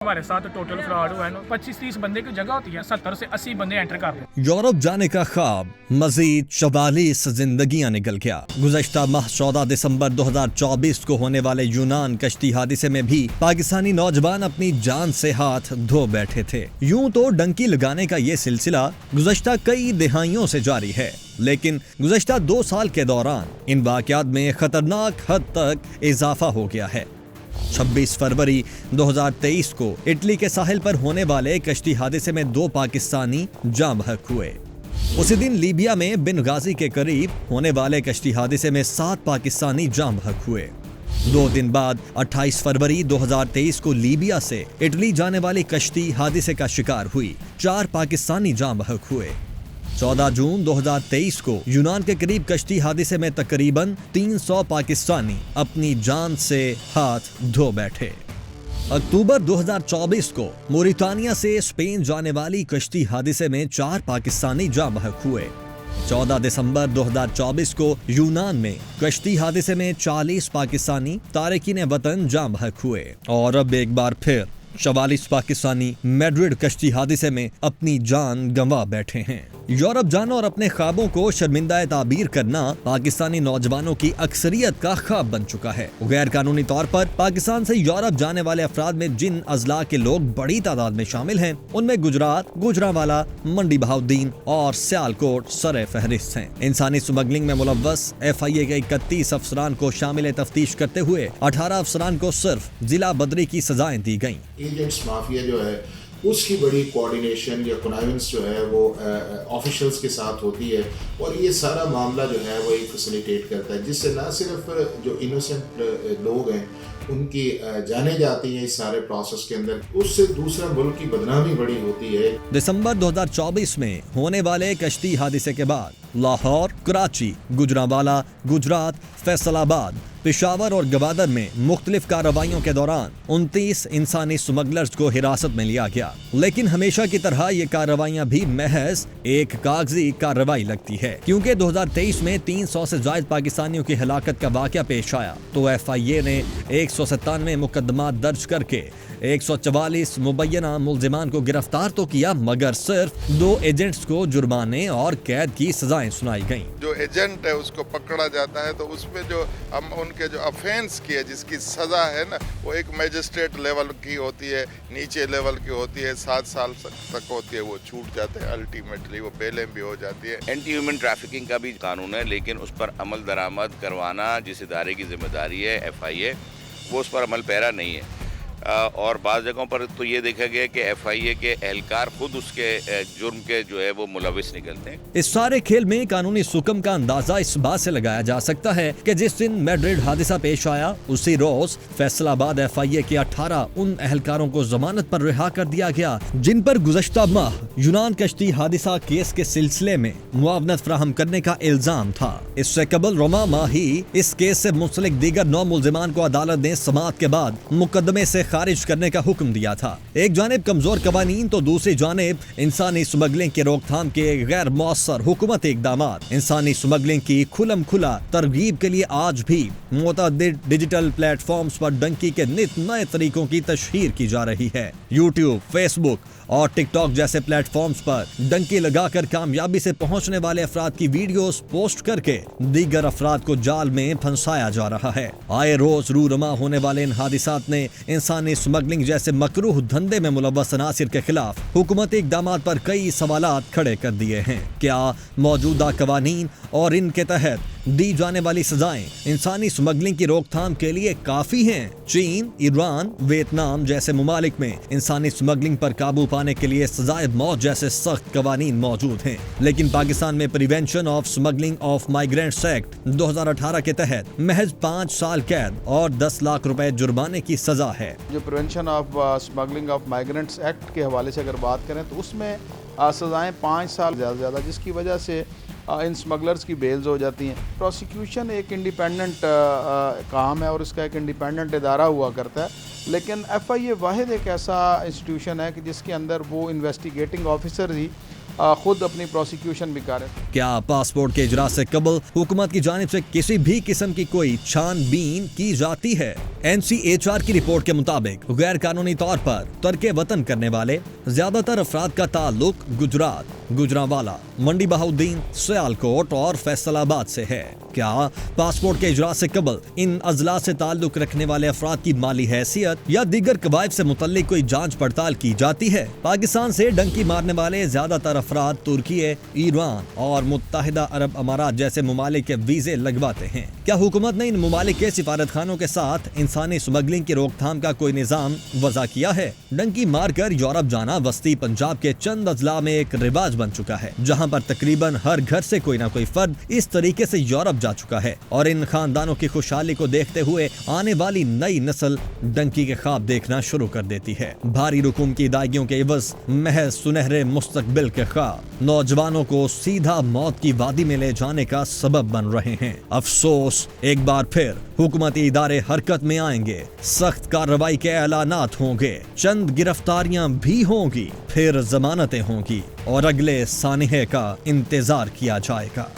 हमारे साथ total fraud हुआ है ना 25-30 बंदे की जगह होती है 70 से 80 बंदे एंटर कर रहे हैं। यूरोप जाने का ख्वाब मजीद 44 जिंदगियां निकल गया। गुज़श्ता माह 14 दिसंबर 2024 को होने वाले यूनान कश्ती हादसे में भी पाकिस्तानी नौजवान अपनी जान से हाथ धो बैठे थे। यूं तो डंकी लगाने का ये सिलसिला गुज़श्ता कई दिहाइयों से जारी है, लेकिन गुज़श्ता 2 साल के दौरान इन वाक़यात में खतरनाक हद तक इजाफा हो गया है। 26 फरवरी 2023 को इटली के साहिल पर होने वाले कश्ती हादसे में 2 पाकिस्तानी जाँ बहक हुए। उसी दिन लीबिया में बिनगाजी के करीब होने वाले कश्ती हादसे में 7 पाकिस्तानी जाँ बहक हुए। 2 दिन बाद 28 फरवरी 2023 को लीबिया से इटली जाने वाली कश्ती हादसे का शिकार हुई। 4 पाकिस्तानी जाँ बहक हुए। 14 जून 2023 को यूनान के करीब कश्ती हादसे में तकरीबन 300 पाकिस्तानी अपनी जान से हाथ धो बैठे। अक्टूबर 2024 को मोरिटानिया से स्पेन जाने वाली कश्ती हादसे में 4 पाकिस्तानी जाँ बहक हुए। 14 दिसंबर 2024 को यूनान में कश्ती हादसे में 40 पाकिस्तानी तारिकीन वतन जाँ बहक हुए। और अब एक बार फिर 44 पाकिस्तानी मैड्रिड कश्ती हादसे में अपनी जान गंवा बैठे हैं। यूरोप जाना और अपने ख्वाबों को शर्मिंदा ताबीर करना पाकिस्तानी नौजवानों की अक्सरियत का ख्वाब बन चुका है। गैर कानूनी तौर पर पाकिस्तान से यूरोप जाने वाले अफराद में जिन अजला के लोग बड़ी तादाद में शामिल हैं, उनमें गुजरात, गुजरांवाला, मंडी बहाउद्दीन और सियालकोट सरे फहरिस्त हैं। इंसानी स्मगलिंग में मुलव्वस FIA के 31 अफसरान को शामिल तफ्तीश करते हुए 18 अफसरान को सिर्फ जिला बदरी की सजाएं दी गयी। एजेंट्स माफिया जो है उसकी बड़ी कोऑर्डिनेशन या कॉन्वेंस जो है वो ऑफिशियल्स के साथ होती है और ये सारा मामला जो है वो एक फैसिलिटेट करता है, जिससे ना सिर्फ जो इनोसेंट लोग हैं उनकी जाने जाती हैं इस सारे प्रोसेस के अंदर, उससे दूसरा मुल्क की बदनामी बड़ी होती है। दिसंबर 2024 में होने वाले कश्ती हादसे के बाद लाहौर, कराची, गुजरांवाला, गुजरात, फैसलाबाद, पेशावर और गवादर में मुख्तलिफ कार्रवाइयों के दौरान 29 इंसानी स्मगलर्स को हिरासत में लिया गया। लेकिन हमेशा की तरह ये कार्रवाइयां भी महज एक कागजी कार्रवाई लगती है, क्योंकि 2023 में 300 से ज्यादा पाकिस्तानियों की हलाकत का वाकया पेश आया तो FIA ने 197 मुकदमा दर्ज करके 144 मुबैना मुल्जिमान को गिरफ्तार तो किया, मगर सिर्फ 2 एजेंट्स को जुर्माने और कैद की सजाएं सुनाई गईं। जो एजेंट है उसको पकड़ा जाता है तो उसमें जो हम उनके जो ऑफेंस किए जिसकी सजा है ना वो एक मैजिस्ट्रेट लेवल की होती है, नीचे लेवल की होती है, 7 साल तक होती है, वो छूट जाते हैं, अल्टीमेटली वो बेलें भी हो जाती है। एंटी ह्यूमन ट्रैफिकिंग का भी कानून है, लेकिन उस पर अमल दरामद करवाना जिस इदारे की जिम्मेदारी है FIA, वो उस पर अमल पैरा नहीं है। और बाज़ जगहों पर तो ये देखा गया कि FIA के एहलकार खुद उसके जुर्म के जो है वो मुलविस निकलते हैं। इस सारे खेल में कानूनी सुकम का अंदाजा इस बात से लगाया जा सकता है कि जिस दिन मैड्रिड हादसा पेश आया उसी रोज फैसलाबाद FIA के 18 उन एहलकारों को जमानत पर रिहा कर दिया गया जिन पर गुज़श्ता माह यूनान कश्ती हादसा केस के सिलसिले में मुआवनत फराहम करने का इल्जाम था। इससे कबल रोमा माह ही इस केस से मुंसलिक दीगर 9 मुल्जिमान को अदालत ने समाअत के बाद मुकदमे से खारिज करने का हुक्म दिया था। एक जानिब कमजोर कवानीन तो दूसरी जानिब इंसानी स्मगलिंग के रोकथाम के गैर मौसर हुकूमती इक़दामात। इंसानी स्मगलिंग की खुलम खुला तरगीब के लिए आज भी मुतअद्दिद डिजिटल प्लेटफॉर्म्स पर डंकी के नित नए तरीकों की तशहीर की जा रही है। यूट्यूब, फेसबुक और टिकटॉक जैसे प्लेटफॉर्म्स पर डंकी लगाकर कामयाबी से पहुंचने वाले अफराद की वीडियोस पोस्ट करके दीगर अफराद को जाल में फंसाया जा रहा है। आए रोज रूरमा होने वाले इन हादिसात ने इंसानी स्मगलिंग जैसे मकरूह धंधे में मुलव्वस अनासिर के खिलाफ हुकूमती इक़दामात पर कई सवालात खड़े कर दिए हैं। क्या मौजूदा कवानीन और इनके तहत दी जाने वाली सजाएं इंसानी स्मगलिंग की रोकथाम के लिए काफी हैं? चीन, ईरान, वियतनाम जैसे मुमालिक में इंसानी स्मगलिंग पर काबू पाने के लिए सजाए मौत जैसे सख्त कवानीन मौजूद हैं, लेकिन पाकिस्तान में prevention of smuggling of migrants act 2018 के तहत महज 5 साल कैद और 10 लाख रुपए जुर्माने की सजा है। जो prevention of smuggling of migrants act के हवाले से अगर बात करें तो उसमें सजाएं 5 साल ज़्यादा, जिसकी वजह से इन स्मगलर्स की बेल्स हो जाती हैं। प्रोसिक्यूशन एक इंडिपेंडेंट काम है और इसका एक इंडिपेंडेंट इदारा हुआ करता है, लेकिन FIA वाहिद एक ऐसा इंस्टीट्यूशन है कि जिसके अंदर वो इन्वेस्टिगेटिंग ऑफिसर ही खुद अपनी प्रोसिक्यूशन भी कर रहे थे। क्या पासपोर्ट के इजरा से कबल हुकूमत की जानिब से किसी भी किस्म की कोई छानबीन की जाती है? NCHR की रिपोर्ट के मुताबिक गैर कानूनी तौर पर तर्के वतन करने वाले ज्यादातर अफराद का ताल्लुक गुजरात, गुजरांवाला, मंडी बहाउद्दीन, सियालकोट और फैसलाबाद से है। क्या पासपोर्ट के इजरा से कबल इन अजला से ताल्लुक रखने वाले अफराद की माली हैसियत या दीगर कवायद से मुतल्लिक कोई जांच पड़ताल की जाती है? पाकिस्तान से डंकी मारने वाले ज्यादातर अफराद तुर्की, ईरान और मुत्तहिदा अरब अमारात जैसे ममालिक के वीजे लगवाते हैं। क्या हुकूमत ने इन ममालिक के सिफारत खानों के साथ इंसानी स्मगलिंग की रोकथाम का कोई निजाम वज़ा किया है? डंकी मारकर यूरोप जाना वस्ती पंजाब के चंद अजला में एक रिवाज बन चुका है, जहां पर तकरीबन हर घर से कोई ना कोई फर्द इस तरीके से यूरोप जा चुका है और इन खानदानों की खुशहाली को देखते हुए आने वाली नई नस्ल डंकी के ख्वाब देखना शुरू कर देती है। भारी रकूम की अदायगियों के एवज महज सुनहरे मुस्तकबिल के ख्वाब नौजवानों को सीधा मौत की वादी में ले जाने का सबब बन रहे हैं। अफसोस, एक बार फिर हुकूमती इदारे हरकत में आएंगे, सख्त कार्रवाई के ऐलानात होंगे, चंद गिरफ्तारियां भी होंगी, फिर जमानतें होंगी और अगले सानिहे का इंतजार किया जाएगा।